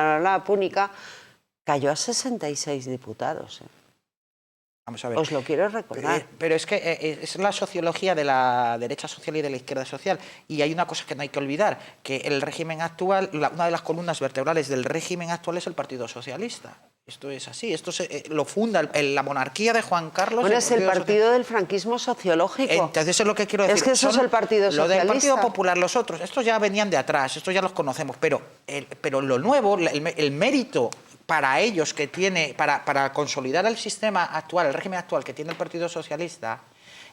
Púnica, cayó a 66 diputados, ¿eh? Vamos a ver. Os lo quiero recordar. Pero es que es la sociología de la derecha social y de la izquierda social. Y hay una cosa que no hay que olvidar, que el régimen actual, una de las columnas vertebrales del régimen actual es el Partido Socialista. Esto es así, esto lo funda la monarquía de Juan Carlos. Bueno, es el partido del franquismo sociológico. Entonces eso es lo que quiero decir. Es que eso es el Partido Socialista. Lo del Partido Popular, los otros, estos ya venían de atrás, estos ya los conocemos, pero lo nuevo, el mérito para ellos que tiene, para consolidar el sistema actual, el régimen actual que tiene el Partido Socialista,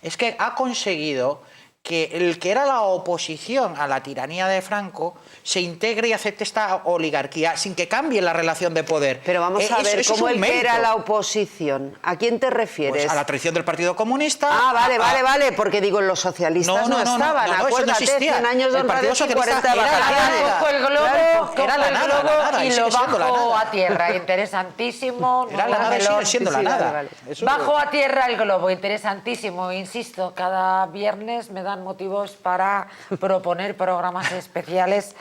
es que ha conseguido que el que era la oposición a la tiranía de Franco se integre y acepte esta oligarquía sin que cambie la relación de poder. Pero vamos a ver, ¿cómo el que era la oposición? ¿A quién te refieres? Pues a la traición del Partido Comunista. Ah, vale, porque digo, los socialistas no estaban, acuérdate, 100 años de honradez y 40 de vacaciones. Cojo el globo, era la nada, y lo bajo a tierra. Interesantísimo. Era la nada y sigue siendo la nada. Bajo a tierra el globo, interesantísimo. Insisto, cada viernes me dan motivos para proponer programas especiales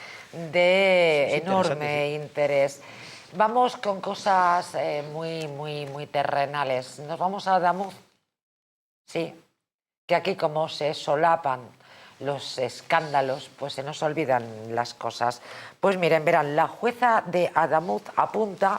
de enorme interés. Vamos con cosas muy terrenales. Nos vamos a Adamuz. Sí, que aquí como se solapan los escándalos, pues se nos olvidan las cosas. Pues miren, verán, la jueza de Adamuz apunta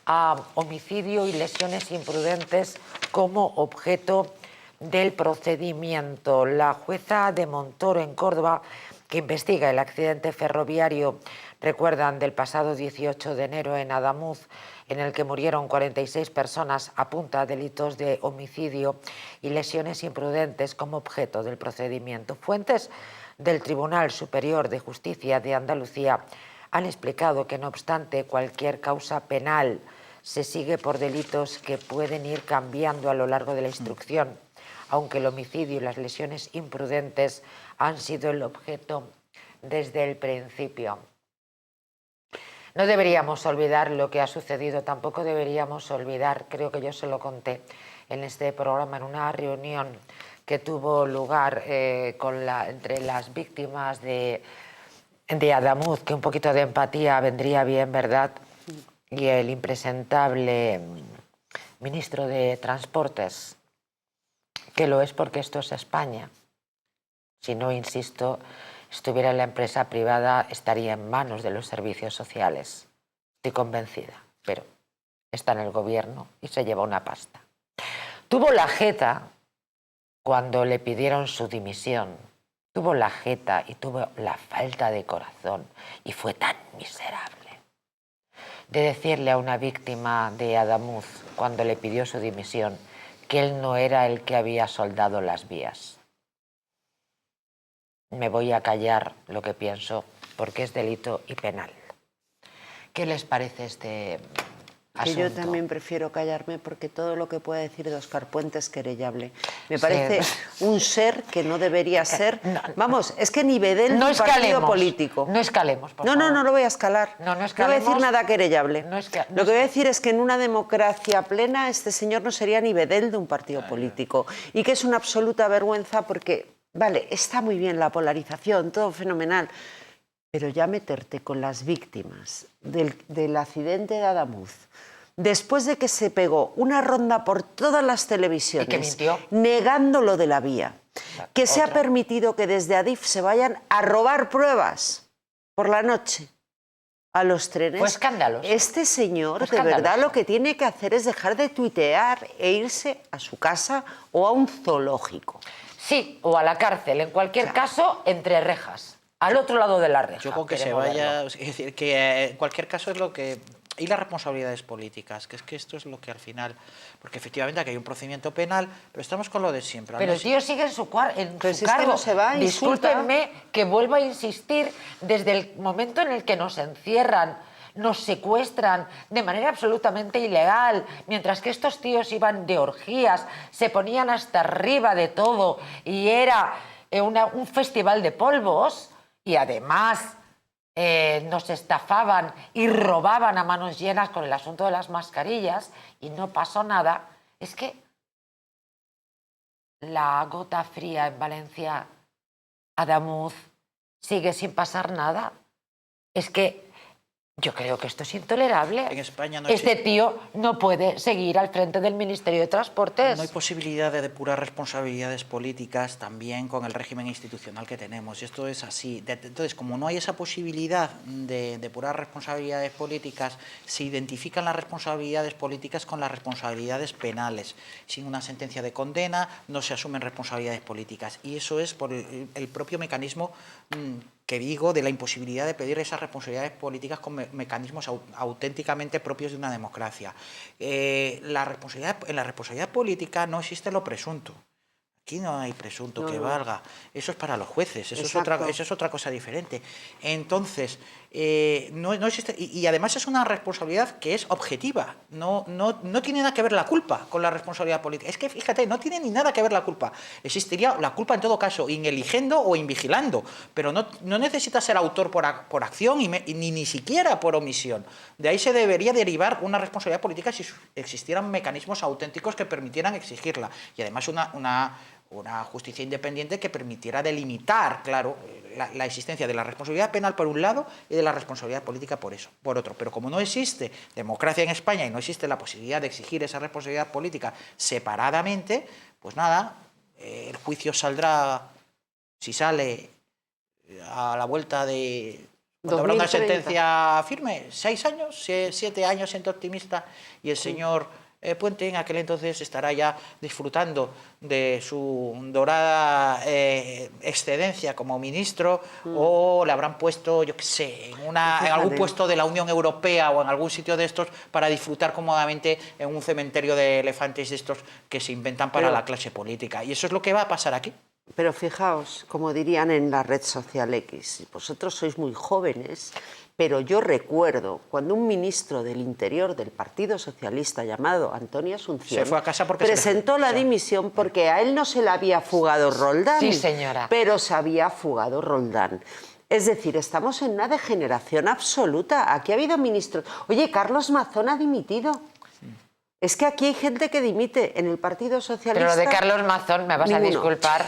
a homicidio y lesiones imprudentes como objeto del procedimiento. La jueza de Montoro en Córdoba, que investiga el accidente ferroviario, recuerdan, del pasado 18 de enero en Adamuz, en el que murieron 46 personas, apunta a delitos de homicidio y lesiones imprudentes como objeto del procedimiento. Fuentes del Tribunal Superior de Justicia de Andalucía han explicado que, no obstante cualquier causa penal, se sigue por delitos que pueden ir cambiando a lo largo de la instrucción, aunque el homicidio y las lesiones imprudentes han sido el objeto desde el principio. No deberíamos olvidar lo que ha sucedido, tampoco deberíamos olvidar, creo que yo se lo conté en este programa, en una reunión que tuvo lugar entre las víctimas de Adamuz, que un poquito de empatía vendría bien, ¿verdad? Y el impresentable ministro de Transportes, que lo es porque esto es España. Si no, insisto, estuviera en la empresa privada, estaría en manos de los servicios sociales. Estoy convencida, pero está en el gobierno y se lleva una pasta. Tuvo la jeta, cuando le pidieron su dimisión, tuvo la jeta y tuvo la falta de corazón, y fue tan miserable, de decirle a una víctima de Adamuz, cuando le pidió su dimisión, que él no era el que había soldado las vías. Me voy a callar lo que pienso, porque es delito y penal. ¿Qué les parece este asunto? Que yo también prefiero callarme, porque todo lo que pueda decir de Óscar Puente es querellable. Me parece un ser que no debería ser... Vamos, es que ni bedel de un partido político. No escalemos, por favor. No lo voy a escalar. No escalemos. No voy a decir nada querellable. Lo que voy a decir es que en una democracia plena este señor no sería ni bedel de un partido político. Y que es una absoluta vergüenza porque, vale, está muy bien la polarización, todo fenomenal, pero ya meterte con las víctimas del accidente de Adamuz, después de que se pegó una ronda por todas las televisiones, ¿y que mintió? negando lo de la vía, que se ha permitido que desde Adif se vayan a robar pruebas por la noche a los trenes. Fue escandaloso. Este señor, de verdad, lo que tiene que hacer es dejar de tuitear e irse a su casa o a un zoológico. Sí, o a la cárcel, en cualquier caso, entre rejas. Al otro lado de la reja. Yo con que se vaya, es decir, que en cualquier caso es lo que... Y las responsabilidades políticas, que es que esto es lo que al final... Porque efectivamente aquí hay un procedimiento penal, pero estamos con lo de siempre. Pero el tío sigue en su cargo. Es que no se va, Discúlpenme que vuelva a insistir, desde el momento en el que nos encierran, nos secuestran de manera absolutamente ilegal, mientras que estos tíos iban de orgías, se ponían hasta arriba de todo y era un festival de polvos. Y además nos estafaban y robaban a manos llenas con el asunto de las mascarillas y no pasó nada. Es que la gota fría en Valencia, Adamuz, sigue sin pasar nada. Es que yo creo que esto es intolerable. En España no este tío no puede seguir al frente del Ministerio de Transportes. No hay posibilidad de depurar responsabilidades políticas también con el régimen institucional que tenemos. Y esto es así. Entonces, como no hay esa posibilidad de depurar responsabilidades políticas, se identifican las responsabilidades políticas con las responsabilidades penales. Sin una sentencia de condena no se asumen responsabilidades políticas. Y eso es por el propio mecanismo que digo, de la imposibilidad de pedir esas responsabilidades políticas con mecanismos auténticamente propios de una democracia. En la responsabilidad política no existe lo presunto. Aquí no hay presunto que valga. Eso es para los jueces, eso es otra cosa diferente. Entonces, no existe, y además es una responsabilidad que es objetiva. No tiene nada que ver la culpa con la responsabilidad política. Es que, fíjate, no tiene ni nada que ver la culpa. Existiría la culpa en todo caso, in eligiendo o in vigilando, pero no necesita ser autor por acción ni siquiera por omisión. De ahí se debería derivar una responsabilidad política si existieran mecanismos auténticos que permitieran exigirla. Y además una justicia independiente que permitiera delimitar, claro, la existencia de la responsabilidad penal por un lado y de la responsabilidad política por otro. Pero como no existe democracia en España y no existe la posibilidad de exigir esa responsabilidad política separadamente, pues nada, el juicio saldrá, si sale a la vuelta de... Cuando habrá una sentencia firme, 6 años, 7 años, siendo optimista, y el señor Puente en aquel entonces estará ya disfrutando de su dorada excedencia como ministro, o le habrán puesto, yo qué sé, en algún puesto de la Unión Europea o en algún sitio de estos para disfrutar cómodamente en un cementerio de elefantes de estos que se inventan para la clase política. Y eso es lo que va a pasar aquí. Pero fijaos, como dirían en la red social X, vosotros sois muy jóvenes, pero yo recuerdo cuando un ministro del Interior del Partido Socialista llamado Antonio Asunción se fue a casa porque presentó la dimisión porque a él no se le había fugado Roldán, sí, señora, pero se había fugado Roldán. Es decir, estamos en una degeneración absoluta. Aquí ha habido ministros... Oye, Carlos Mazón ha dimitido. Es que aquí hay gente que dimite en el Partido Socialista. Pero lo de Carlos Mazón, me vas a disculpar,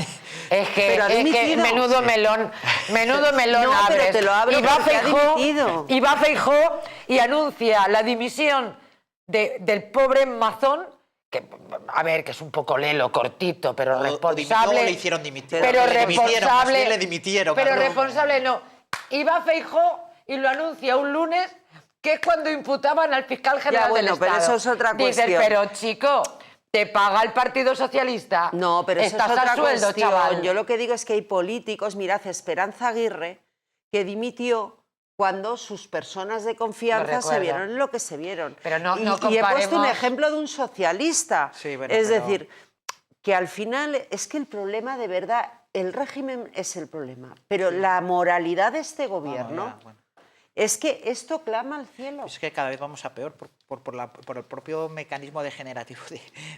es que menudo melón No, abres. pero te lo abro porque ha dimitido. Y va Feijóo y anuncia la dimisión del pobre Mazón, que, a ver, que es un poco lelo, cortito, pero responsable. O le hicieron dimitir. Pero le responsable. le dimitieron. Pero responsable no. Y va Feijóo y lo anuncia un lunes, que es cuando imputaban al fiscal general del Estado. Pero eso es otra cuestión. Dices, pero chico, ¿te paga el Partido Socialista? No, pero eso es Estás otra a sueldo, cuestión. chaval. Yo lo que digo es que hay políticos, mirad, Esperanza Aguirre, que dimitió cuando sus personas de confianza se vieron en lo que se vieron. Pero no y he puesto un ejemplo de un socialista. Sí, bueno, es decir, que al final es que el problema de verdad, el régimen es el problema, pero la moralidad de este gobierno... Es que esto clama al cielo. Es que cada vez vamos a peor por el propio mecanismo degenerativo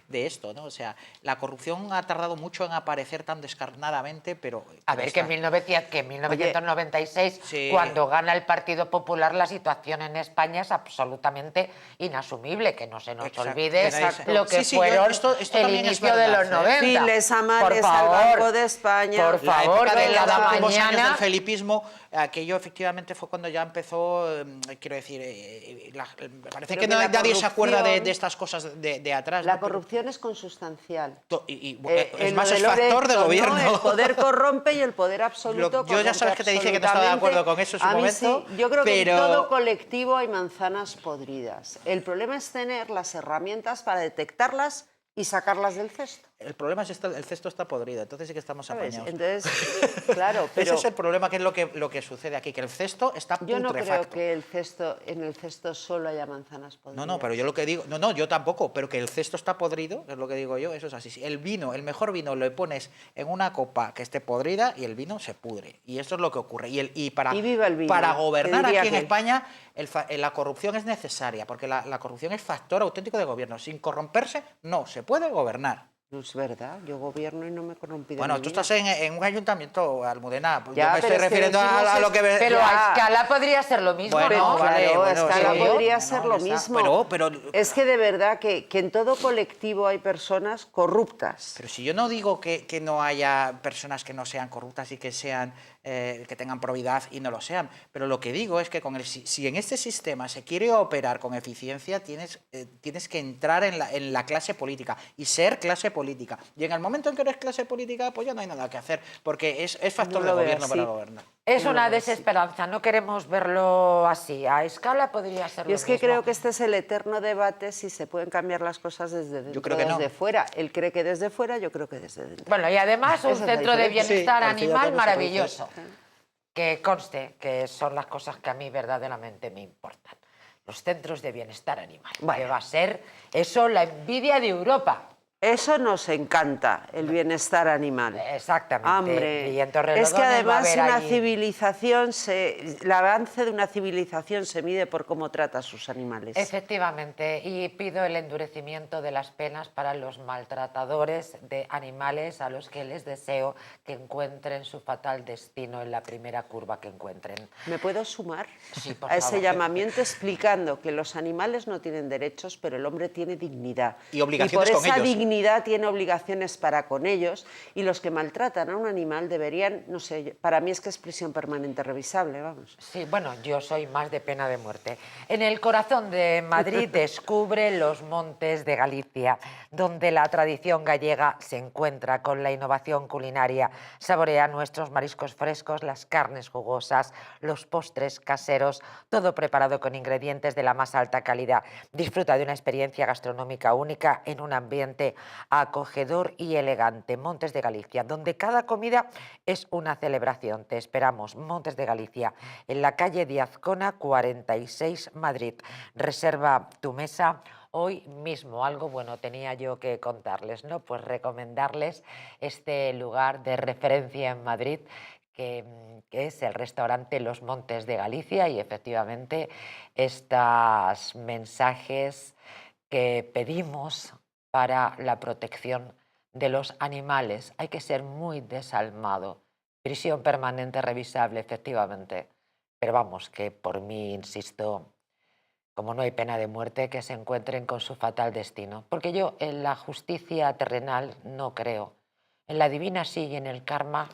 de esto, ¿no? O sea, la corrupción ha tardado mucho en aparecer tan descarnadamente, pero... A ver, que en 1996, sí, cuando gana el Partido Popular, la situación en España es absolutamente inasumible, que no se nos olvide lo que fueron el inicio de los 90. Files amables al Banco de España. Por favor, de cada los últimos años mañana... del felipismo, aquello efectivamente fue cuando ya empezó, quiero decir, parece que nadie se acuerda de estas cosas de atrás. La corrupción es consustancial. Es más, es factor de gobierno. ¿no? El poder corrompe y el poder absoluto yo ya sabes que te dije que no estaba de acuerdo con eso en su momento. Sí, yo creo que en todo colectivo hay manzanas podridas. El problema es tener las herramientas para detectarlas y sacarlas del cesto. El problema es que el cesto está podrido, entonces sí que estamos apañados. Entonces, claro, pero... Ese es el problema, que es lo que sucede aquí, que el cesto está putrefacto. Yo no creo que en el cesto solo haya manzanas podridas. No, pero yo lo que digo... No, yo tampoco, pero que el cesto está podrido, es lo que digo yo, eso es así. El vino, el mejor vino, lo pones en una copa que esté podrida y el vino se pudre. Y eso es lo que ocurre. Y viva el vino, para gobernar aquí en España, la corrupción es necesaria, porque la corrupción es factor auténtico de gobierno. Sin corromperse, no se puede gobernar. No es verdad, yo gobierno y no me he corrompido. Bueno, tú estás en un ayuntamiento, Almudena. Ya, yo me estoy refiriendo a lo que... Pero a escala podría ser lo mismo, bueno, ¿no? Claro, a escala sí, podría ser lo mismo. Pero es que de verdad que en todo colectivo hay personas corruptas. Pero si yo no digo que no haya personas que no sean corruptas y que sean que tengan probidad y no lo sean, pero lo que digo es que si en este sistema se quiere operar con eficiencia, tienes que entrar en la clase política y ser clase política. Y en el momento en que eres clase política, pues ya no hay nada que hacer, porque es factor de gobierno para gobernar. Es una desesperanza, no queremos verlo así. A escala podría ser lo mismo. Y es que creo que este es el eterno debate si se pueden cambiar las cosas desde dentro o desde fuera. Él cree que desde fuera, yo creo que desde dentro. Bueno, y además un centro de bienestar animal maravilloso. Sí. Que conste que son las cosas que a mí verdaderamente me importan. Los centros de bienestar animal. Que va a ser eso la envidia de Europa. Eso nos encanta, el bienestar animal. Exactamente. Hombre, y en Torrelodones es que además el avance de una civilización se mide por cómo trata a sus animales. Efectivamente, y pido el endurecimiento de las penas para los maltratadores de animales a los que les deseo que encuentren su fatal destino en la primera curva que encuentren. ¿Me puedo sumar a ese llamamiento explicando que los animales no tienen derechos, pero el hombre tiene dignidad? Y obligaciones por con esa ellos. Dignidad tiene obligaciones para con ellos, y los que maltratan a un animal deberían, no sé, para mí es que es prisión permanente revisable, vamos. Sí, bueno, yo soy más de pena de muerte. En el corazón de Madrid descubre los montes de Galicia, donde la tradición gallega se encuentra con la innovación culinaria. Saborea nuestros mariscos frescos, las carnes jugosas, los postres caseros, todo preparado con ingredientes de la más alta calidad. Disfruta de una experiencia gastronómica única en un ambiente acogedor y elegante. Montes de Galicia, donde cada comida es una celebración. Te esperamos, Montes de Galicia, en la calle Diazcona 46, Madrid. Reserva tu mesa hoy mismo. Algo bueno tenía yo que contarles, ¿no? Pues recomendarles este lugar de referencia en Madrid, que es el restaurante Los Montes de Galicia, y efectivamente estos mensajes que pedimos para la protección de los animales. Hay que ser muy desalmado Prisión permanente revisable, efectivamente. Pero vamos, que por mí, insisto, como no hay pena de muerte, que se encuentren con su fatal destino. Porque yo en la justicia terrenal no creo. En la divina sí y en el karma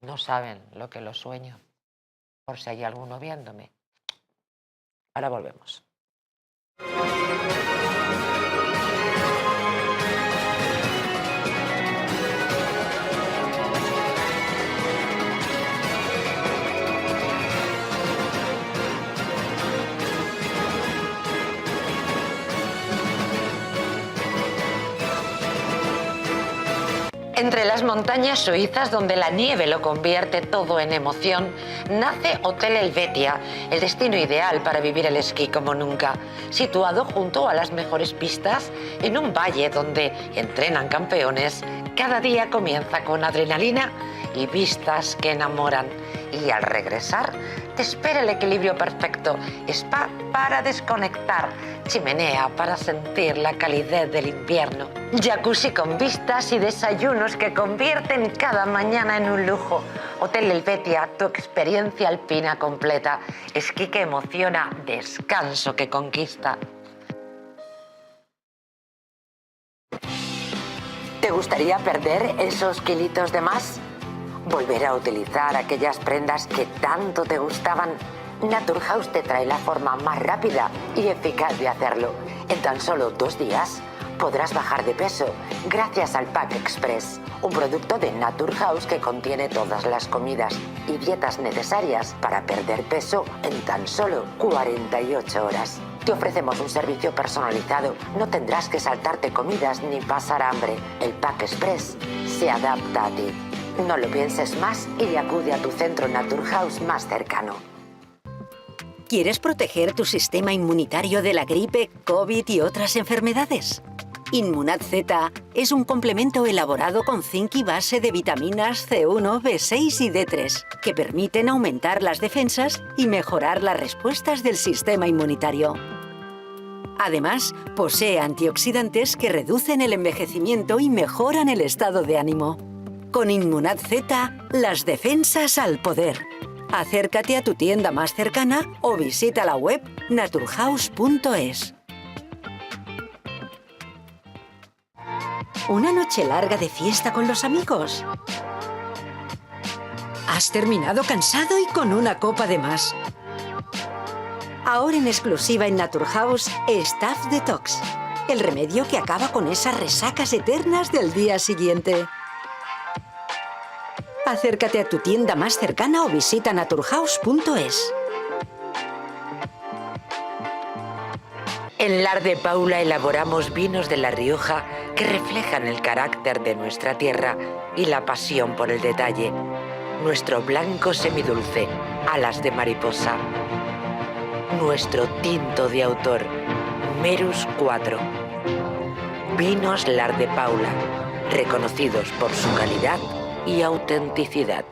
no saben lo que lo sueño. Por si hay alguno viéndome. Ahora volvemos. Entre las montañas suizas, donde la nieve lo convierte todo en emoción, nace Hotel Helvetia, el destino ideal para vivir el esquí como nunca. Situado junto a las mejores pistas, en un valle donde entrenan campeones, cada día comienza con adrenalina y vistas que enamoran. Y al regresar, te espera el equilibrio perfecto, spa para desconectar, chimenea para sentir la calidez del invierno, jacuzzi con vistas y desayunos que convierten cada mañana en un lujo. Hotel Helvetia, tu experiencia alpina completa, esquí que emociona, descanso que conquista. ¿Te gustaría perder esos kilitos de más? ¿Volver a utilizar aquellas prendas que tanto te gustaban? Naturhaus te trae la forma más rápida y eficaz de hacerlo. En tan solo 2 días podrás bajar de peso gracias al Pack Express, un producto de Naturhaus que contiene todas las comidas y dietas necesarias para perder peso en tan solo 48 horas. Te ofrecemos un servicio personalizado. No tendrás que saltarte comidas ni pasar hambre. El Pack Express se adapta a ti. No lo pienses más y acude a tu centro Naturhaus más cercano. ¿Quieres proteger tu sistema inmunitario de la gripe, COVID y otras enfermedades? Inmunad Z es un complemento elaborado con zinc y base de vitaminas C1, B6 y D3 que permiten aumentar las defensas y mejorar las respuestas del sistema inmunitario. Además, posee antioxidantes que reducen el envejecimiento y mejoran el estado de ánimo. Con Inmunad Z, las defensas al poder. Acércate a tu tienda más cercana o visita la web naturhaus.es. ¿Una noche larga de fiesta con los amigos? ¿Has terminado cansado y con una copa de más? Ahora en exclusiva en Naturhaus, Staff Detox, el remedio que acaba con esas resacas eternas del día siguiente. Acércate a tu tienda más cercana o visita naturhaus.es. En Lar de Paula elaboramos vinos de La Rioja que reflejan el carácter de nuestra tierra y la pasión por el detalle. Nuestro blanco semidulce, alas de mariposa. Nuestro tinto de autor, Merus 4. Vinos Lar de Paula, reconocidos por su calidad y autenticidad.